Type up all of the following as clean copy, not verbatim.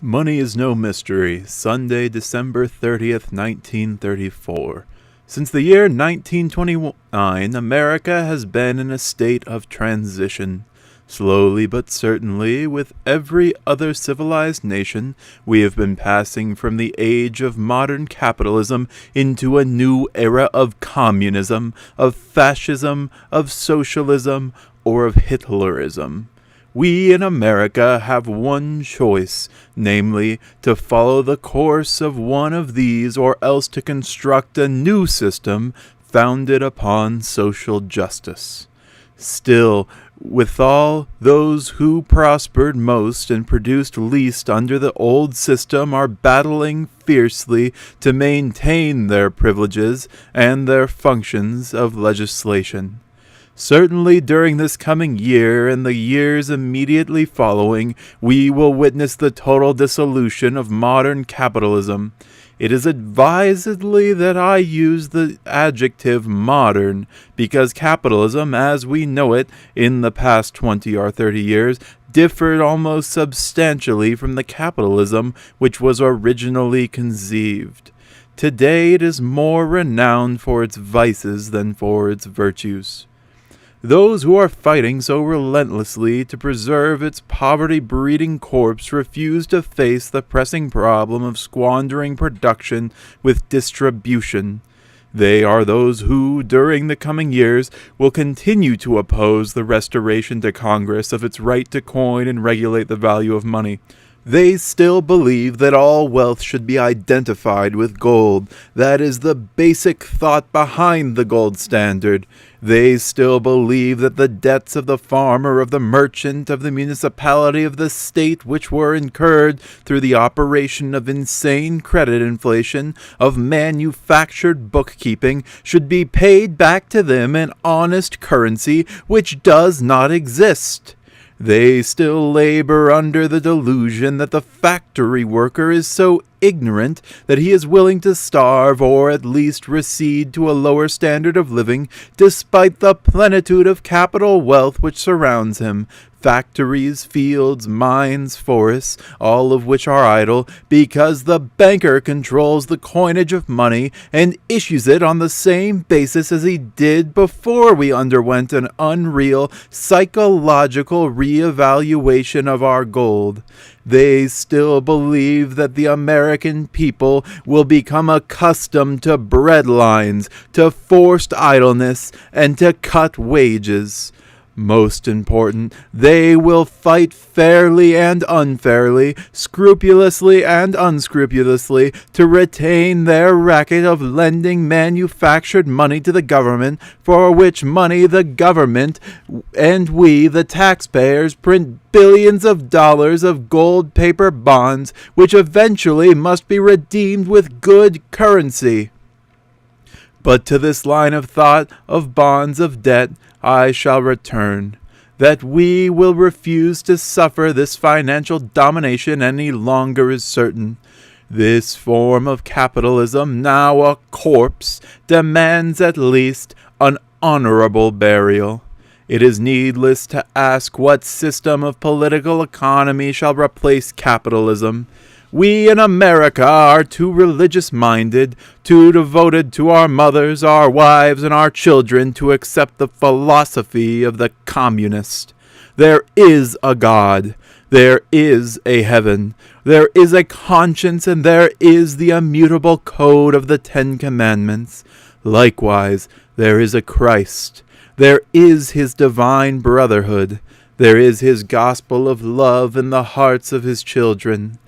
Money is no mystery. Sunday, December 30th, 1934. Since the year 1929, America has been in a state of transition. Slowly but certainly, with every other civilized nation, we have been passing from the age of modern capitalism into a new era of communism, of fascism, of socialism, or of Hitlerism. We in America have one choice, namely, to follow the course of one of these or else to construct a new system founded upon social justice. Still, withal, those who prospered most and produced least under the old system are battling fiercely to maintain their privileges and their functions of legislation. Certainly during this coming year and the years immediately following, we will witness the total dissolution of modern capitalism. It is advisedly that I use the adjective modern, because capitalism, as we know it in the past 20 or 30 years, differed almost substantially from the capitalism which was originally conceived. Today it is more renowned for its vices than for its virtues. Those who are fighting so relentlessly to preserve its poverty-breeding corpse refuse to face the pressing problem of squandering production with distribution. They are those who, during the coming years, will continue to oppose the restoration to Congress of its right to coin and regulate the value of money. They still believe that all wealth should be identified with gold. That is the basic thought behind the gold standard. They still believe that the debts of the farmer, of the merchant, of the municipality, of the state, which were incurred through the operation of insane credit inflation, of manufactured bookkeeping, should be paid back to them in honest currency which does not exist. They still labor under the delusion that the factory worker is so ignorant that he is willing to starve or at least recede to a lower standard of living despite the plenitude of capital wealth which surrounds him. Factories, fields, mines, forests, all of which are idle, because the banker controls the coinage of money and issues it on the same basis as he did before we underwent an unreal psychological re-evaluation of our gold. They still believe that the American people will become accustomed to bread lines, to forced idleness, and to cut wages. Most important, they will fight fairly and unfairly, scrupulously and unscrupulously, to retain their racket of lending manufactured money to the government, for which money the government and we, the taxpayers, print billions of dollars of gold paper bonds, which eventually must be redeemed with good currency. But to this line of thought of bonds of debt I shall return. That we will refuse to suffer this financial domination any longer is certain. This form of capitalism, now a corpse, demands at least an honorable burial. It is needless to ask what system of political economy shall replace capitalism. We in America are too religious-minded, too devoted to our mothers, our wives, and our children to accept the philosophy of the communist. There is a God. There is a heaven. There is a conscience, and there is the immutable code of the Ten Commandments. Likewise, there is a Christ. There is his divine brotherhood. There is his gospel of love in the hearts of his children.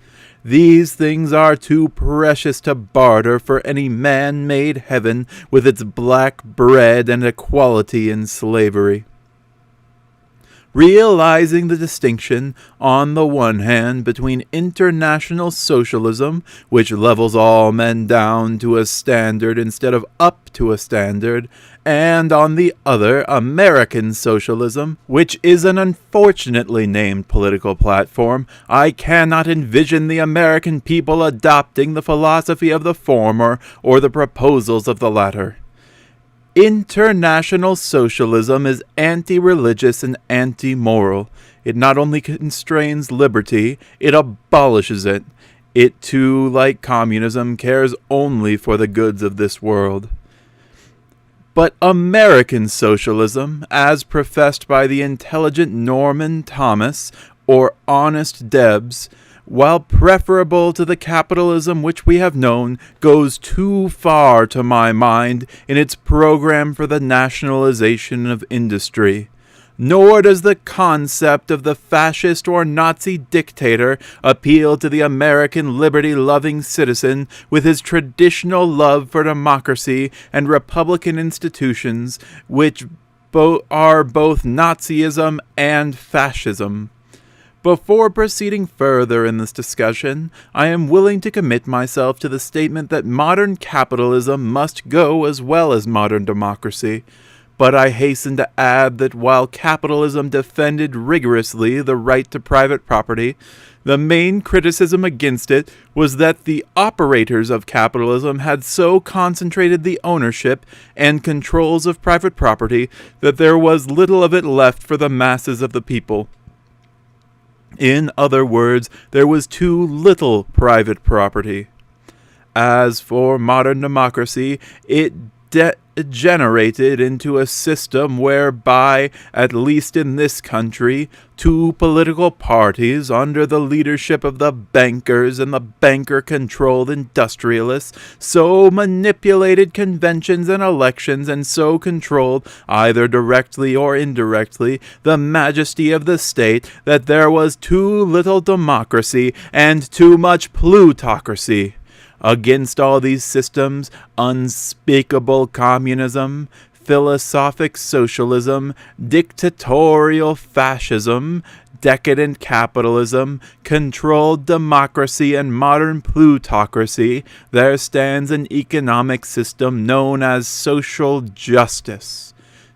These things are too precious to barter for any man-made heaven with its black bread and equality in slavery. Realizing the distinction, on the one hand, between international socialism, which levels all men down to a standard instead of up to a standard, and on the other, American socialism, which is an unfortunately named political platform, I cannot envision the American people adopting the philosophy of the former or the proposals of the latter. International socialism is anti-religious and anti-moral. It not only constrains liberty, it abolishes it. It too, like communism, cares only for the goods of this world. But American socialism, as professed by the intelligent Norman Thomas, or honest Debs, while preferable to the capitalism which we have known, goes too far, to my mind, in its program for the nationalization of industry. Nor does the concept of the fascist or Nazi dictator appeal to the American liberty-loving citizen with his traditional love for democracy and republican institutions, which are both Nazism and fascism. Before proceeding further in this discussion, I am willing to commit myself to the statement that modern capitalism must go as well as modern democracy. But I hasten to add that while capitalism defended rigorously the right to private property, the main criticism against it was that the operators of capitalism had so concentrated the ownership and controls of private property that there was little of it left for the masses of the people. In other words, there was too little private property. As for modern democracy, it degenerated into a system whereby, at least in this country, two political parties under the leadership of the bankers and the banker-controlled industrialists so manipulated conventions and elections and so controlled, either directly or indirectly, the majesty of the state that there was too little democracy and too much plutocracy. Against all these systems, unspeakable communism, philosophic socialism, dictatorial fascism, decadent capitalism, controlled democracy, and modern plutocracy, there stands an economic system known as social justice.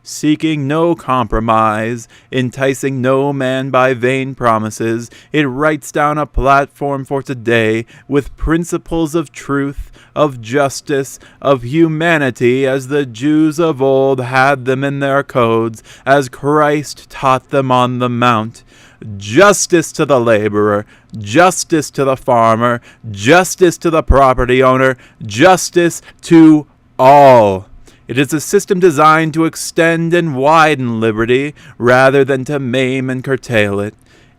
Seeking no compromise, enticing no man by vain promises, it writes down a platform for today with principles of truth, of justice, of humanity, as the Jews of old had them in their codes, as Christ taught them on the Mount. Justice to the laborer, justice to the farmer, justice to the property owner, justice to all. It is a system designed to extend and widen liberty rather than to maim and curtail it.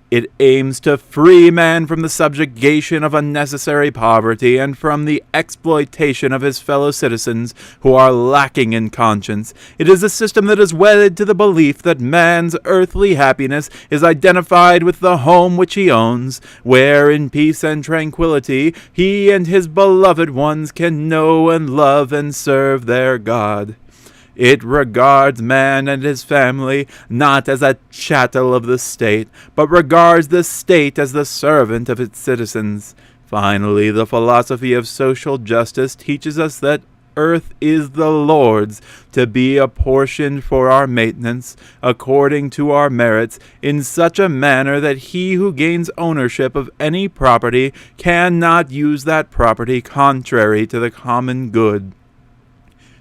It aims to free man from the subjugation of unnecessary poverty and from the exploitation of his fellow citizens who are lacking in conscience. It is a system that is wedded to the belief that man's earthly happiness is identified with the home which he owns, where in peace and tranquility he and his beloved ones can know and love and serve their God. It regards man and his family not as a chattel of the state, but regards the state as the servant of its citizens. Finally, the philosophy of social justice teaches us that earth is the Lord's, to be apportioned for our maintenance, according to our merits, in such a manner that he who gains ownership of any property cannot use that property contrary to the common good.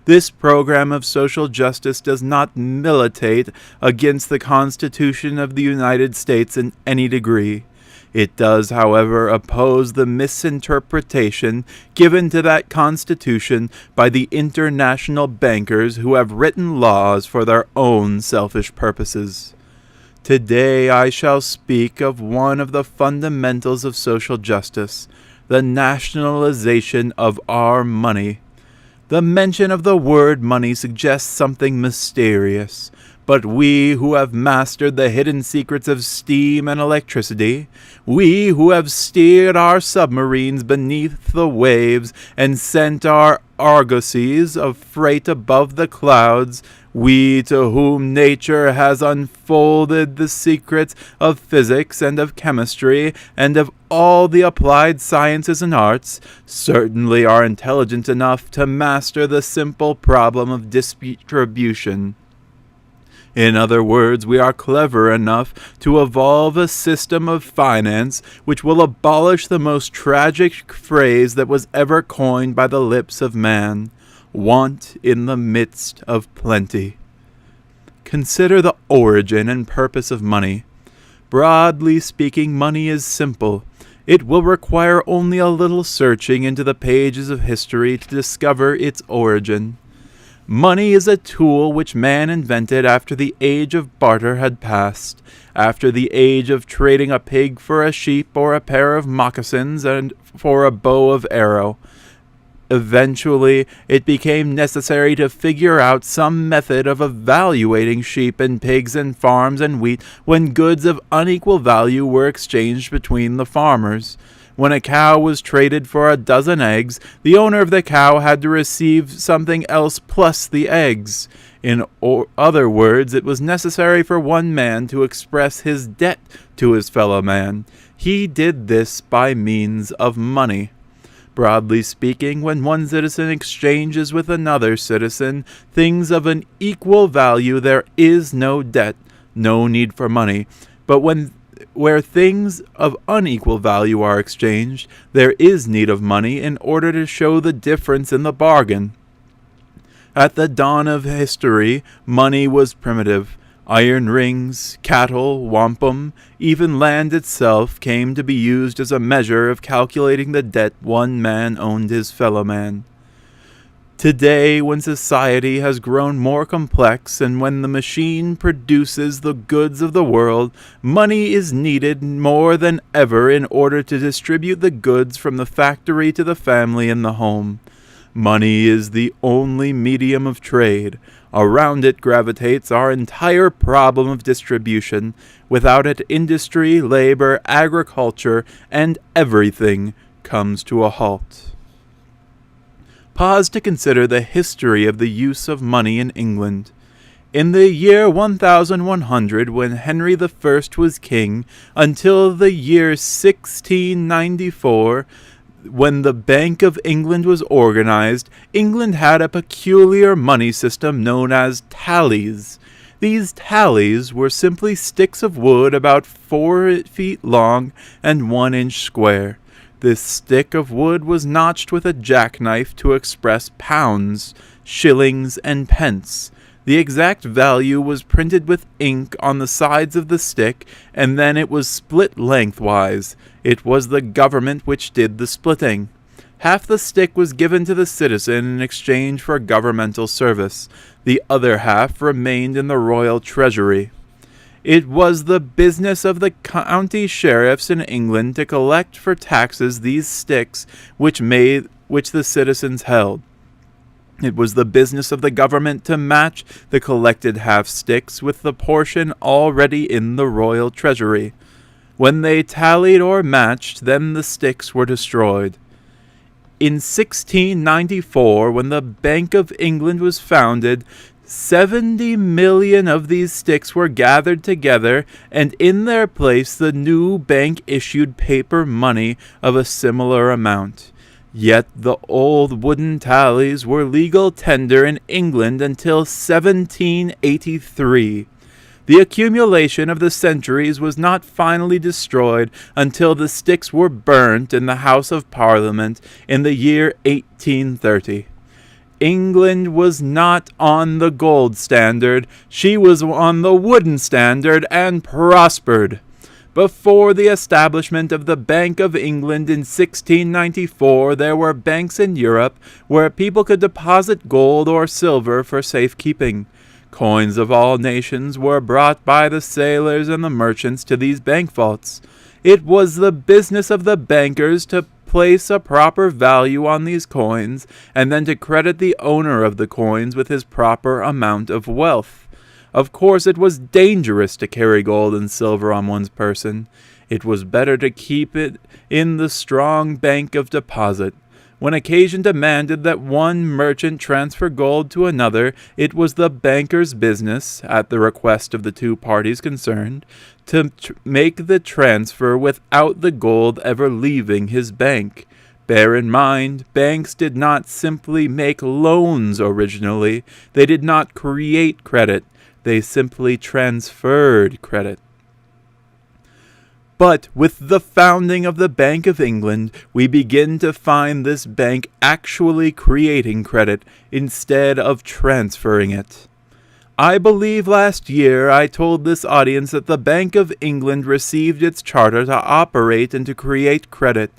This program of social justice does not militate against the Constitution of the United States in any degree. It does, however, oppose the misinterpretation given to that Constitution by the international bankers who have written laws for their own selfish purposes. Today I shall speak of one of the fundamentals of social justice, the nationalization of our money. The mention of the word money suggests something mysterious, but we who have mastered the hidden secrets of steam and electricity, we who have steered our submarines beneath the waves and sent our argosies of freight above the clouds, we to whom nature has unfolded the secrets of physics and of chemistry and of all the applied sciences and arts, certainly are intelligent enough to master the simple problem of distribution. In other words, we are clever enough to evolve a system of finance which will abolish the most tragic phrase that was ever coined by the lips of man. want in the midst of plenty. Consider the origin and purpose of money. Broadly speaking, money is simple. It will require only a little searching into the pages of history to discover its origin. Money is a tool which man invented after the age of barter had passed, after the age of trading a pig for a sheep or a pair of moccasins and for a bow of arrow. Eventually, it became necessary to figure out some method of evaluating sheep and pigs and farms and wheat when goods of unequal value were exchanged between the farmers. When a cow was traded for a dozen eggs, the owner of the cow had to receive something else plus the eggs. In other words, it was necessary for one man to express his debt to his fellow man. He did this by means of money. Broadly speaking, when one citizen exchanges with another citizen things of an equal value, there is no debt, no need for money. But where things of unequal value are exchanged, there is need of money in order to show the difference in the bargain. At the dawn of history, money was primitive. Iron rings, cattle, wampum, even land itself came to be used as a measure of calculating the debt one man owed his fellow man. Today, when society has grown more complex and when the machine produces the goods of the world, money is needed more than ever in order to distribute the goods from the factory to the family and the home. Money is the only medium of trade. Around it gravitates our entire problem of distribution. Without it, industry, labor, agriculture, and everything comes to a halt. Pause to consider the history of the use of money in England. In the year 1100, when Henry I was king, until the year 1694, when the Bank of England was organized, England had a peculiar money system known as tallies. These tallies were simply sticks of wood about 4 feet long and 1 inch square. This stick of wood was notched with a jackknife to express pounds, shillings, and pence. The exact value was printed with ink on the sides of the stick, and then it was split lengthwise. It was the government which did the splitting. Half the stick was given to the citizen in exchange for governmental service. The other half remained in the royal treasury. It was the business of the county sheriffs in England to collect for taxes these sticks which the citizens held. It was the business of the government to match the collected half-sticks with the portion already in the royal treasury. When they tallied or matched, then the sticks were destroyed. In 1694, when the Bank of England was founded, 70 million of these sticks were gathered together, and in their place the new bank issued paper money of a similar amount. Yet the old wooden tallies were legal tender in England until 1783. The accumulation of the centuries was not finally destroyed until the sticks were burnt in the House of Parliament in the year 1830. England was not on the gold standard, she was on the wooden standard and prospered. Before the establishment of the Bank of England in 1694, there were banks in Europe where people could deposit gold or silver for safekeeping. Coins of all nations were brought by the sailors and the merchants to these bank vaults. It was the business of the bankers to place a proper value on these coins, and then to credit the owner of the coins with his proper amount of wealth. Of course, it was dangerous to carry gold and silver on one's person. It was better to keep it in the strong bank of deposit. When occasion demanded that one merchant transfer gold to another, it was the banker's business, at the request of the two parties concerned, to make the transfer without the gold ever leaving his bank. Bear in mind, banks did not simply make loans originally. They did not create credit. They simply transferred credit. But with the founding of the Bank of England, we begin to find this bank actually creating credit instead of transferring it. I believe last year I told this audience that the Bank of England received its charter to operate and to create credit,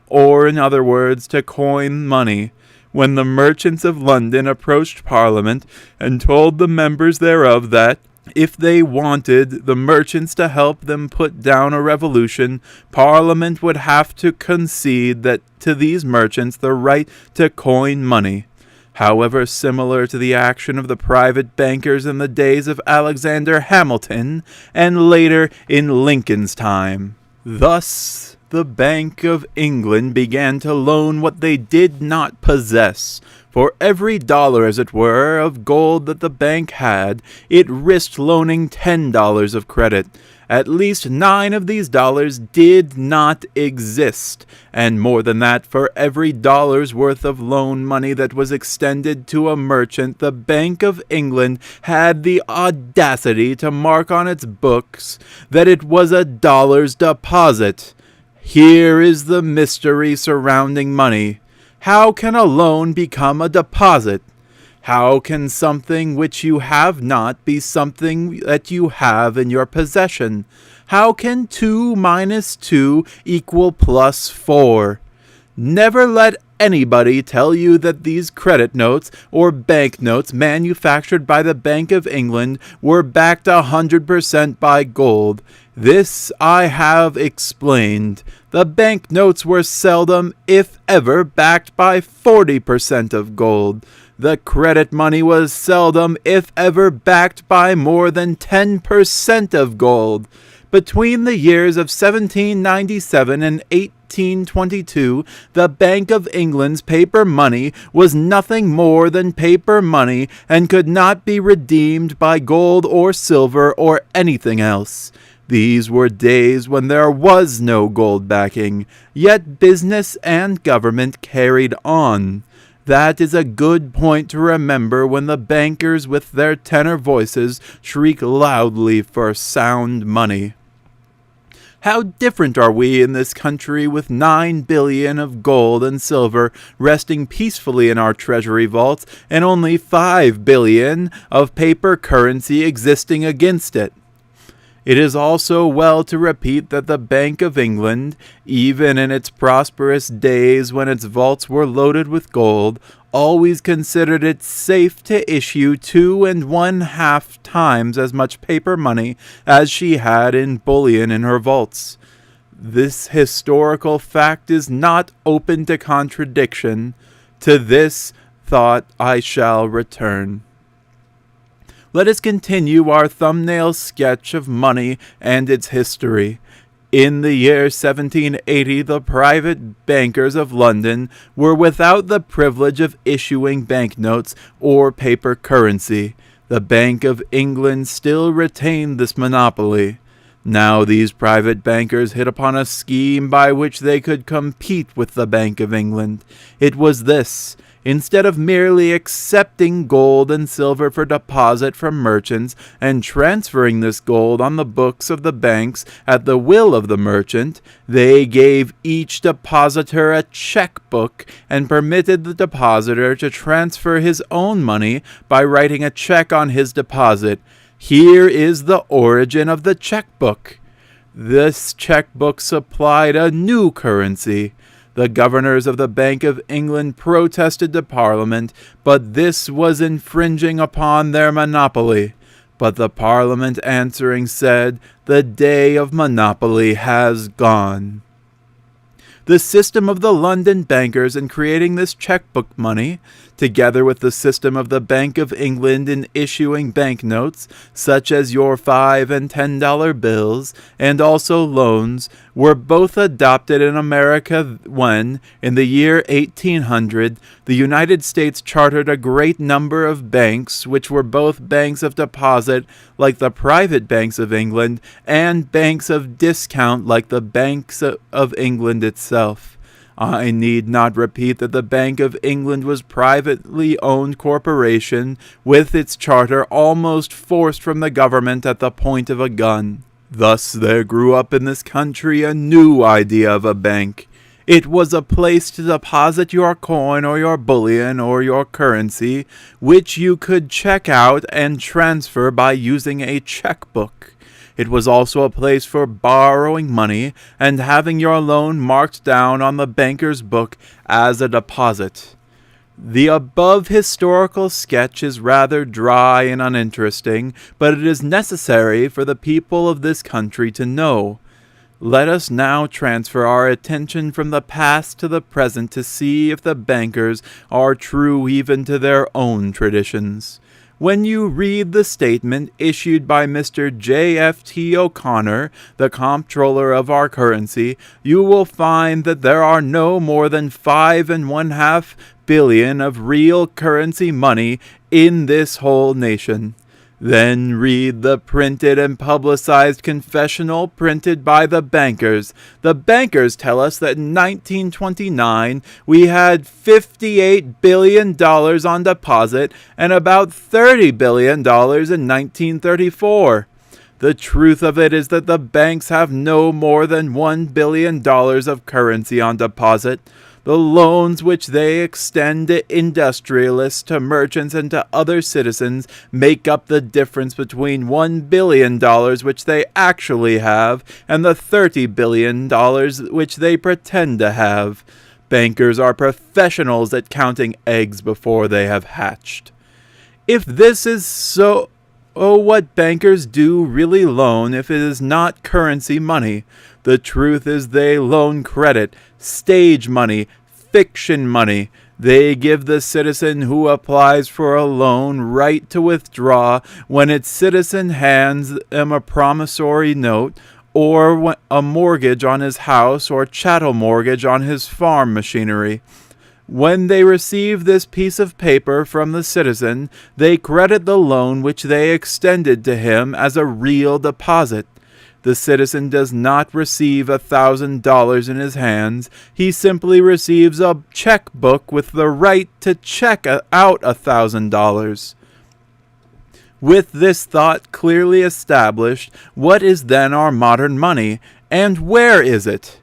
or in other words, to coin money, when the merchants of London approached Parliament and told the members thereof that, if they wanted the merchants to help them put down a revolution, Parliament would have to concede that to these merchants the right to coin money, however similar to the action of the private bankers in the days of Alexander Hamilton and later in Lincoln's time. Thus, the Bank of England began to loan what they did not possess. For every dollar, as it were, of gold that the bank had, it risked loaning $10 of credit. At least 9 of these dollars did not exist, and more than that, for every dollar's worth of loan money that was extended to a merchant, the Bank of England had the audacity to mark on its books that it was a dollar's deposit. Here is the mystery surrounding money. How can a loan become a deposit? How can something which you have not be something that you have in your possession? How can 2 minus 2 equal plus 4? Never let anybody tell you that these credit notes or bank notes manufactured by the Bank of England were backed 100% by gold. This I have explained. The bank notes were seldom, if ever, backed by 40% of gold. The credit money was seldom, if ever, backed by more than 10% of gold. Between the years of 1797 and 1822, the Bank of England's paper money was nothing more than paper money and could not be redeemed by gold or silver or anything else. These were days when there was no gold backing, yet business and government carried on. That is a good point to remember when the bankers with their tenor voices shriek loudly for sound money. How different are we in this country with 9 billion of gold and silver resting peacefully in our treasury vaults and only 5 billion of paper currency existing against it. It is also well to repeat that the Bank of England, even in its prosperous days when its vaults were loaded with gold, always considered it safe to issue 2 1/2 times as much paper money as she had in bullion in her vaults. This historical fact is not open to contradiction. To this thought I shall return. Let us continue our thumbnail sketch of money and its history. In the year 1780, the private bankers of London were without the privilege of issuing banknotes or paper currency. The Bank of England still retained this monopoly. Now these private bankers hit upon a scheme by which they could compete with the Bank of England. It was this. Instead of merely accepting gold and silver for deposit from merchants and transferring this gold on the books of the banks at the will of the merchant, they gave each depositor a checkbook and permitted the depositor to transfer his own money by writing a check on his deposit. Here is the origin of the checkbook. This checkbook supplied a new currency. The governors of the Bank of England protested to Parliament, but this was infringing upon their monopoly. But the Parliament answering said, "The day of monopoly has gone." The system of the London bankers in creating this checkbook money, together with the system of the Bank of England in issuing banknotes, such as your $5 and $10 bills, and also loans, were both adopted in America when, in the year 1800, the United States chartered a great number of banks, which were both banks of deposit, like the private banks of England, and banks of discount, like the Banks of England itself. I need not repeat that the Bank of England was privately owned corporation, with its charter almost forced from the government at the point of a gun. Thus there grew up in this country a new idea of a bank. It was a place to deposit your coin or your bullion or your currency, which you could check out and transfer by using a checkbook. It was also a place for borrowing money and having your loan marked down on the banker's book as a deposit. The above historical sketch is rather dry and uninteresting, but it is necessary for the people of this country to know. Let us now transfer our attention from the past to the present to see if the bankers are true even to their own traditions. When you read the statement issued by Mr. J.F.T. O'Connor, the comptroller of our currency, you will find that there are no more than 5.5 billion of real currency money in this whole nation. Then read the printed and publicized confessional printed by the bankers. The bankers tell us that in 1929 we had $58 billion on deposit and about $30 billion in 1934. The truth of it is that the banks have no more than $1 billion of currency on deposit. The loans which they extend to industrialists, to merchants, and to other citizens make up the difference between $1 billion which they actually have and the $30 billion which they pretend to have. Bankers are professionals at counting eggs before they have hatched. If this is so, what bankers do really loan if it is not currency money? The truth is they loan credit, stage money, fiction money. They give the citizen who applies for a loan right to withdraw when its citizen hands them a promissory note or a mortgage on his house or chattel mortgage on his farm machinery. When they receive this piece of paper from the citizen, they credit the loan which they extended to him as a real deposit. The citizen does not receive $1,000 in his hands. He simply receives a checkbook with the right to check out $1,000. With this thought clearly established, what is then our modern money, and where is it?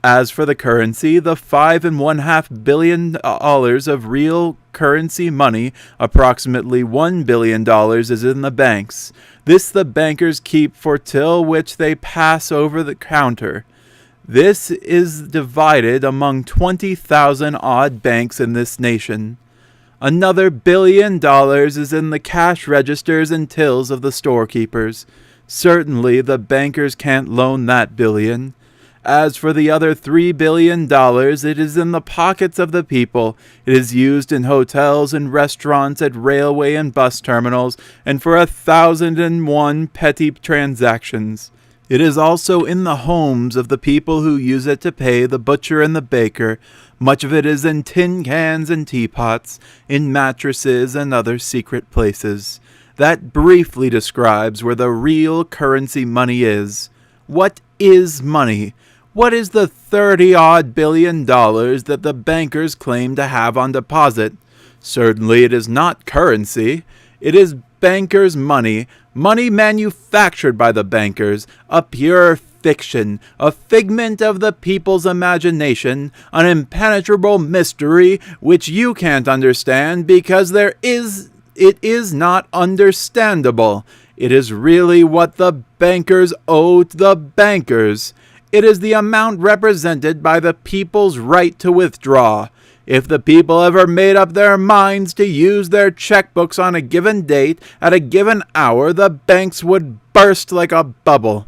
As for the currency, the $5.5 billion of real currency money, approximately $1 billion, is in the banks. This the bankers keep for till which they pass over the counter. This is divided among 20,000 odd banks in this nation. Another $1 billion is in the cash registers and tills of the storekeepers. Certainly the bankers can't loan that billion. As for the other $3 billion, it is in the pockets of the people. It is used in hotels and restaurants, at railway and bus terminals, and for 1,001 petty transactions. It is also in the homes of the people who use it to pay the butcher and the baker. Much of it is in tin cans and teapots, in mattresses and other secret places. That briefly describes where the real currency money is. What is money? What is the $30-odd billion that the bankers claim to have on deposit? Certainly it is not currency. It is bankers' money, money manufactured by the bankers, a pure fiction, a figment of the people's imagination, an impenetrable mystery which you can't understand because it is not understandable. It is really what the bankers owe to the bankers. It is the amount represented by the people's right to withdraw. If the people ever made up their minds to use their checkbooks on a given date, at a given hour, the banks would burst like a bubble.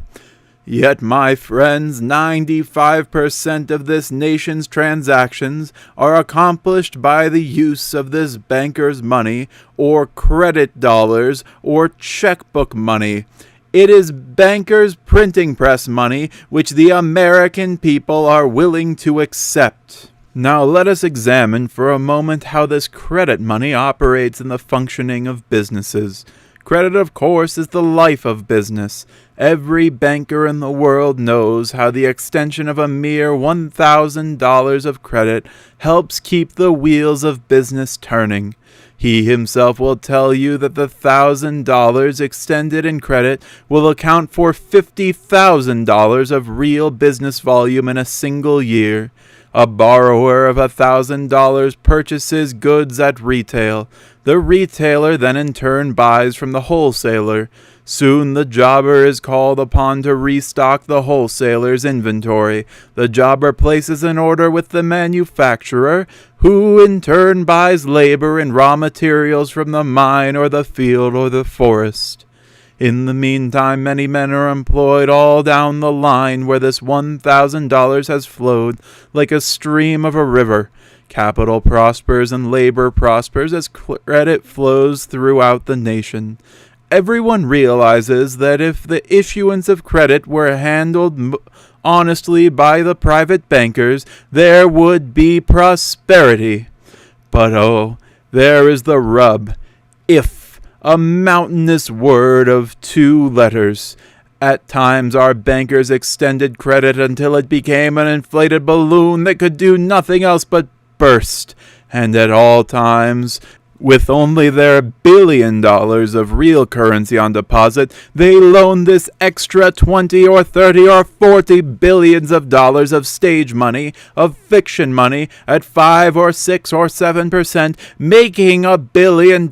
Yet, my friends, 95% of this nation's transactions are accomplished by the use of this banker's money, or credit dollars, or checkbook money. It is bankers' printing press money which the American people are willing to accept. Now let us examine for a moment how this credit money operates in the functioning of businesses. Credit, of course, is the life of business. Every banker in the world knows how the extension of a mere $1,000 of credit helps keep the wheels of business turning. He himself will tell you that the $1,000 extended in credit will account for $50,000 of real business volume in a single year. A borrower of $1,000 purchases goods at retail. The retailer then in turn buys from the wholesaler. Soon the jobber is called upon to restock the wholesaler's inventory. The jobber places an order with the manufacturer, who in turn buys labor and raw materials from the mine or the field or the forest. In the meantime, many men are employed all down the line where this $1,000 has flowed like a stream of a river. Capital prospers and labor prospers as credit flows throughout the nation. Everyone realizes that if the issuance of credit were handled honestly by the private bankers, there would be prosperity. But oh, there is the rub. If, a mountainous word of 2 letters. At times our bankers extended credit until it became an inflated balloon that could do nothing else but burst, and at all times, with only their $1 billion of real currency on deposit, they loaned this extra 20 or 30 or 40 billions of dollars of stage money, of fiction money, at 5 or 6 or 7%, making $1 billion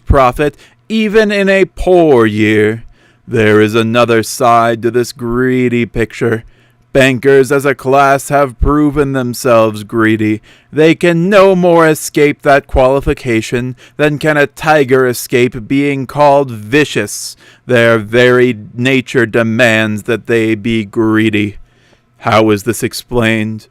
profit even in a poor year. There is another side to this greedy picture. Bankers as a class have proven themselves greedy. They can no more escape that qualification than can a tiger escape being called vicious. Their very nature demands that they be greedy. How is this explained?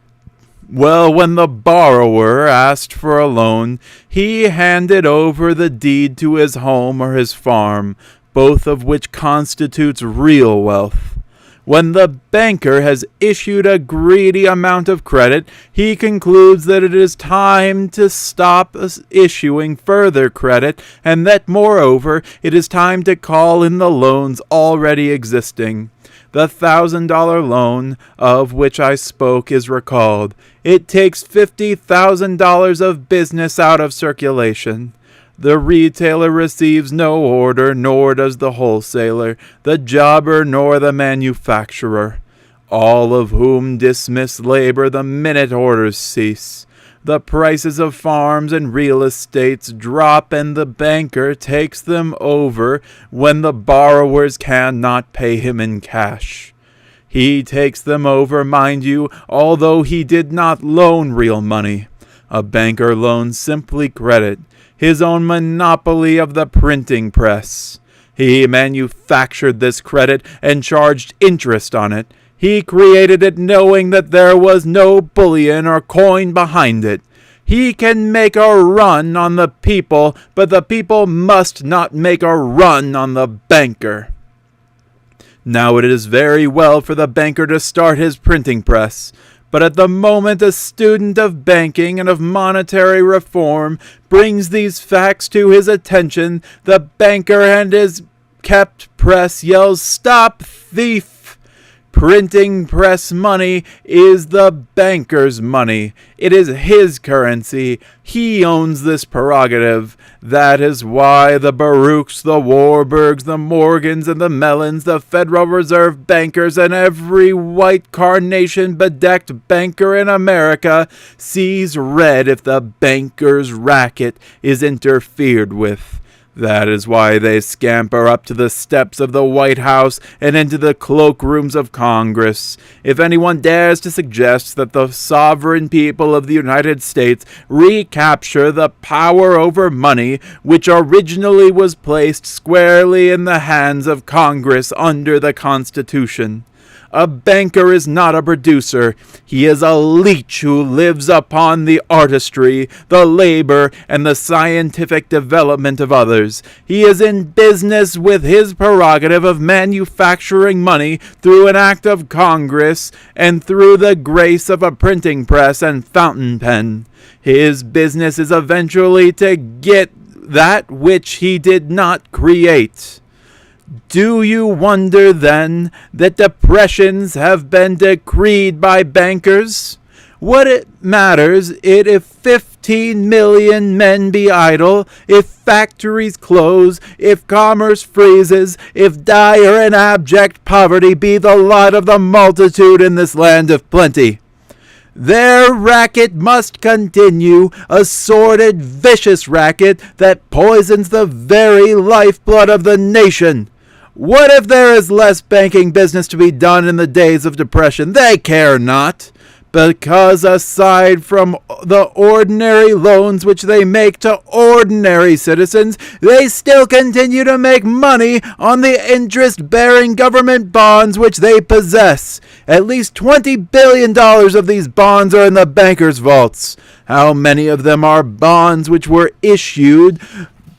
Well, when the borrower asked for a loan, he handed over the deed to his home or his farm, both of which constitutes real wealth. When the banker has issued a greedy amount of credit, he concludes that it is time to stop issuing further credit, and that, moreover, it is time to call in the loans already existing. The $1,000 loan of which I spoke is recalled. It takes $50,000 of business out of circulation. The retailer receives no order, nor does the wholesaler, the jobber, nor the manufacturer, all of whom dismiss labor the minute orders cease. The prices of farms and real estates drop, and the banker takes them over when the borrowers cannot pay him in cash. He takes them over, mind you, although he did not loan real money. A banker loans simply credit, his own monopoly of the printing press. He manufactured this credit and charged interest on it. He created it knowing that there was no bullion or coin behind it. He can make a run on the people, but the people must not make a run on the banker. Now it is very well for the banker to start his printing press, but at the moment a student of banking and of monetary reform brings these facts to his attention, the banker and his kept press yells, "Stop thief!" Printing press money is the banker's money. It is his currency. He owns this prerogative. That is why the Baruchs, the Warburgs, the Morgans, and the Mellons, the Federal Reserve bankers, and every white carnation bedecked banker in America sees red if the banker's racket is interfered with. That is why they scamper up to the steps of the White House and into the cloakrooms of Congress. If anyone dares to suggest that the sovereign people of the United States recapture the power over money, which originally was placed squarely in the hands of Congress under the Constitution, a banker is not a producer. He is a leech who lives upon the artistry, the labor, and the scientific development of others. He is in business with his prerogative of manufacturing money through an act of Congress and through the grace of a printing press and fountain pen. His business is eventually to get that which he did not create. Do you wonder, then, that depressions have been decreed by bankers? What it matters it if 15 million men be idle, if factories close, if commerce freezes, if dire and abject poverty be the lot of the multitude in this land of plenty. Their racket must continue, a sordid, vicious racket that poisons the very lifeblood of the nation. What if there is less banking business to be done in the days of depression? They care not, because aside from the ordinary loans which they make to ordinary citizens, they still continue to make money on the interest-bearing government bonds which they possess. At least $20 billion of these bonds are in the bankers' vaults. How many of them are bonds which were issued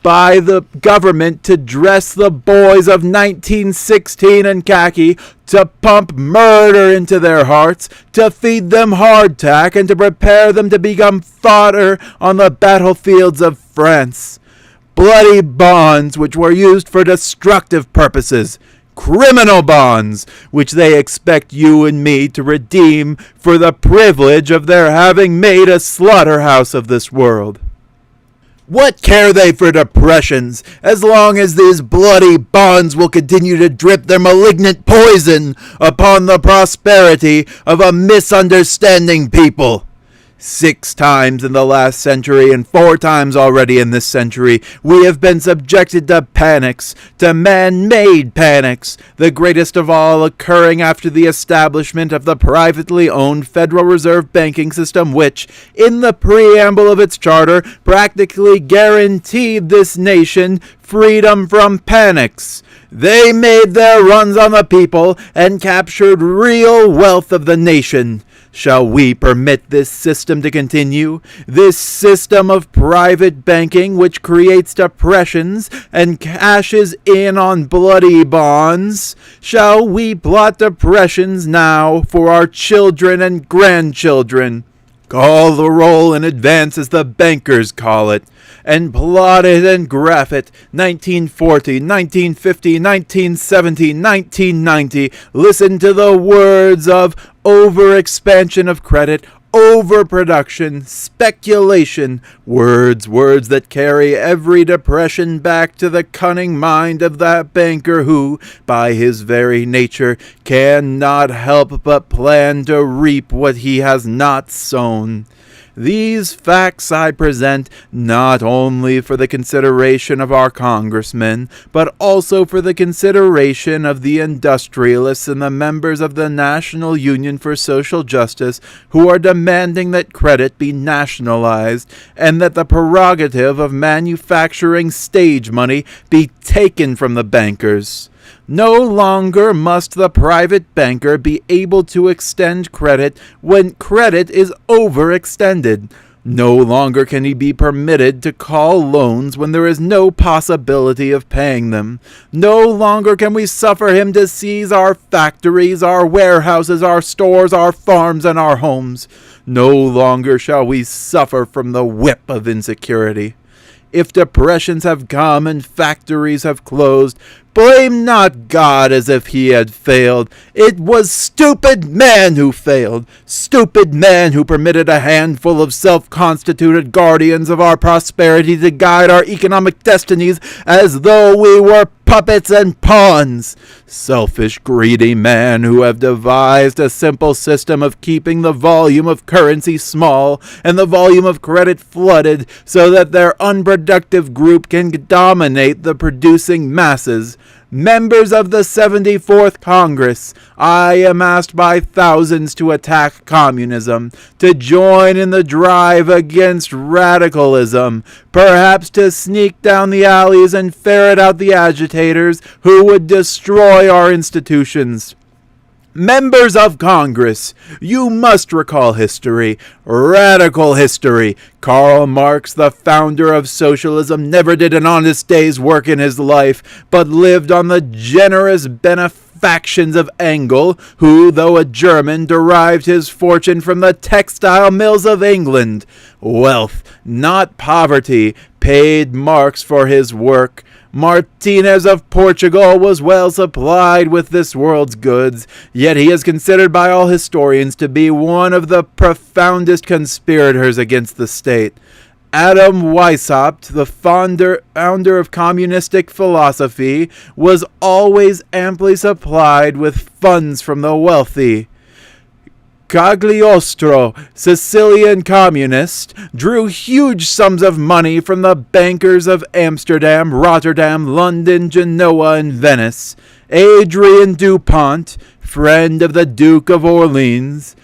by the government to dress the boys of 1916 in khaki, to pump murder into their hearts, to feed them hardtack, and to prepare them to become fodder on the battlefields of France? Bloody bonds which were used for destructive purposes. Criminal bonds which they expect you and me to redeem for the privilege of their having made a slaughterhouse of this world. What care they for depressions, as long as these bloody bonds will continue to drip their malignant poison upon the prosperity of a misunderstanding people? 6 times in the last century and 4 times already in this century, we have been subjected to panics, to man-made panics, the greatest of all occurring after the establishment of the privately owned Federal Reserve banking system which, in the preamble of its charter, practically guaranteed this nation freedom from panics. They made their runs on the people and captured real wealth of the nation. Shall we permit this system to continue? This system of private banking which creates depressions and cashes in on bloody bonds? Shall we plot depressions now for our children and grandchildren? Call the roll in advance as the bankers call it, and plot it and graph it. 1940, 1950, 1970, 1990. Listen to the words of overexpansion of credit, overproduction, speculation, words that carry every depression back to the cunning mind of that banker who, by his very nature, cannot help but plan to reap what he has not sown. These facts I present not only for the consideration of our congressmen, but also for the consideration of the industrialists and the members of the National Union for Social Justice who are demanding that credit be nationalized and that the prerogative of manufacturing stage money be taken from the bankers. No longer must the private banker be able to extend credit when credit is overextended. No longer can he be permitted to call loans when there is no possibility of paying them. No longer can we suffer him to seize our factories, our warehouses, our stores, our farms, and our homes. No longer shall we suffer from the whip of insecurity. If depressions have come and factories have closed, blame not God as if he had failed. It was stupid man who failed. Stupid man who permitted a handful of self-constituted guardians of our prosperity to guide our economic destinies as though we were puppets and pawns. Selfish, greedy man who have devised a simple system of keeping the volume of currency small and the volume of credit flooded so that their unproductive group can dominate the producing masses. Members of the 74th Congress, I am asked by thousands to attack communism, to join in the drive against radicalism, perhaps to sneak down the alleys and ferret out the agitators who would destroy our institutions. Members of Congress, you must recall history, radical history. Karl Marx, the founder of socialism, never did an honest day's work in his life, but lived on the generous benefactions of Engel, who, though a German, derived his fortune from the textile mills of England. Wealth, not poverty, paid Marx for his work. Martinez of Portugal was well supplied with this world's goods, yet he is considered by all historians to be one of the profoundest conspirators against the state. Adam Weishaupt, the founder of communistic philosophy, was always amply supplied with funds from the wealthy. Cagliostro, Sicilian communist, drew huge sums of money from the bankers of Amsterdam, Rotterdam, London, Genoa, and Venice. Adrian Dupont, friend of the Duke of Orleans,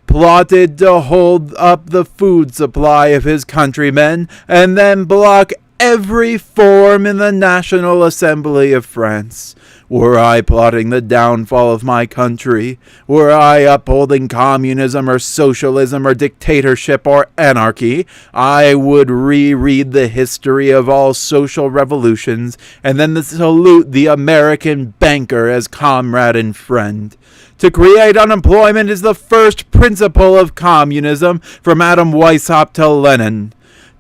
plotted to hold up the food supply of his countrymen and then block every form in the National Assembly of France. Were I plotting the downfall of my country, were I upholding communism or socialism or dictatorship or anarchy, I would reread the history of all social revolutions and then salute the American banker as comrade and friend. To create unemployment is the first principle of communism, from Adam Weishaupt to Lenin.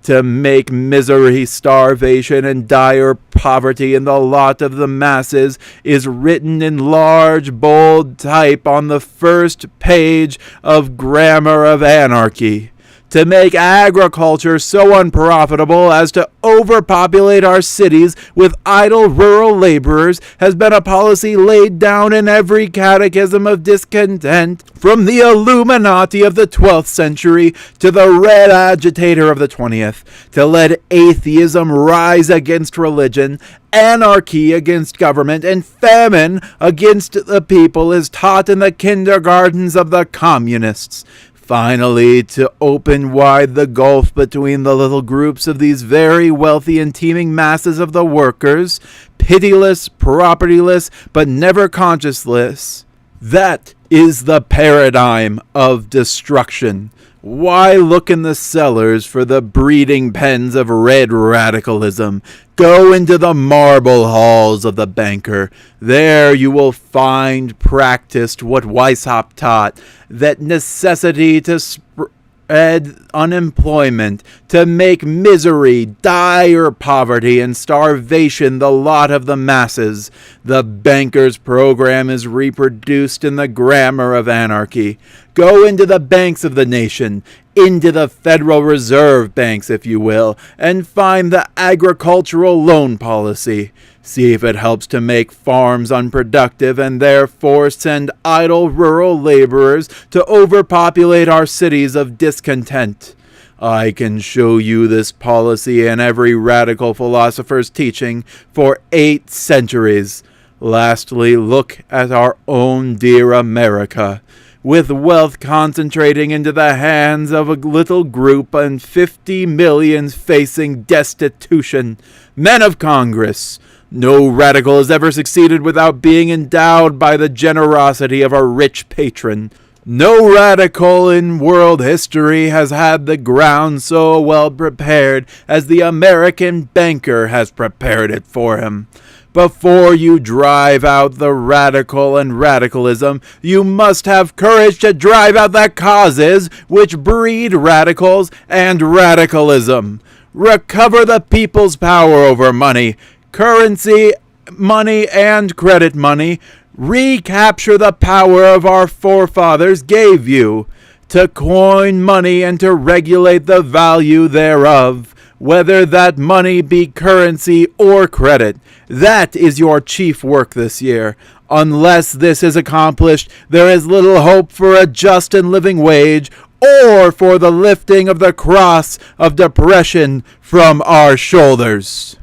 To make misery, starvation, and dire poverty in the lot of the masses is written in large, bold type on the first page of Grammar of Anarchy. To make agriculture so unprofitable as to overpopulate our cities with idle rural laborers has been a policy laid down in every catechism of discontent, from the Illuminati of the 12th century to the Red Agitator of the 20th, to let atheism rise against religion, anarchy against government, and famine against the people is taught in the kindergartens of the communists. Finally, to open wide the gulf between the little groups of these very wealthy and teeming masses of the workers, pitiless, propertyless, but never conscienceless. That is the paradigm of destruction. Why look in the cellars for the breeding pens of red radicalism? Go into the marble halls of the banker. There you will find practiced what Weishaupt taught, that necessity to spread unemployment, to make misery, dire poverty, and starvation the lot of the masses. The banker's program is reproduced in the Grammar of Anarchy. Go into the banks of the nation, into the Federal Reserve banks, if you will, and find the agricultural loan policy. See if it helps to make farms unproductive and therefore send idle rural laborers to overpopulate our cities of discontent. I can show you this policy in every radical philosopher's teaching for 8 centuries. Lastly, look at our own dear America. With wealth concentrating into the hands of a little group and 50 millions facing destitution. Men of Congress, no radical has ever succeeded without being endowed by the generosity of a rich patron. No radical in world history has had the ground so well prepared as the American banker has prepared it for him. Before you drive out the radical and radicalism, you must have courage to drive out the causes which breed radicals and radicalism. Recover the people's power over money, currency, money, and credit money. Recapture the power of our forefathers gave you to coin money and to regulate the value thereof, whether that money be currency or credit. That is your chief work this year. Unless this is accomplished, there is little hope for a just and living wage or for the lifting of the cross of depression from our shoulders.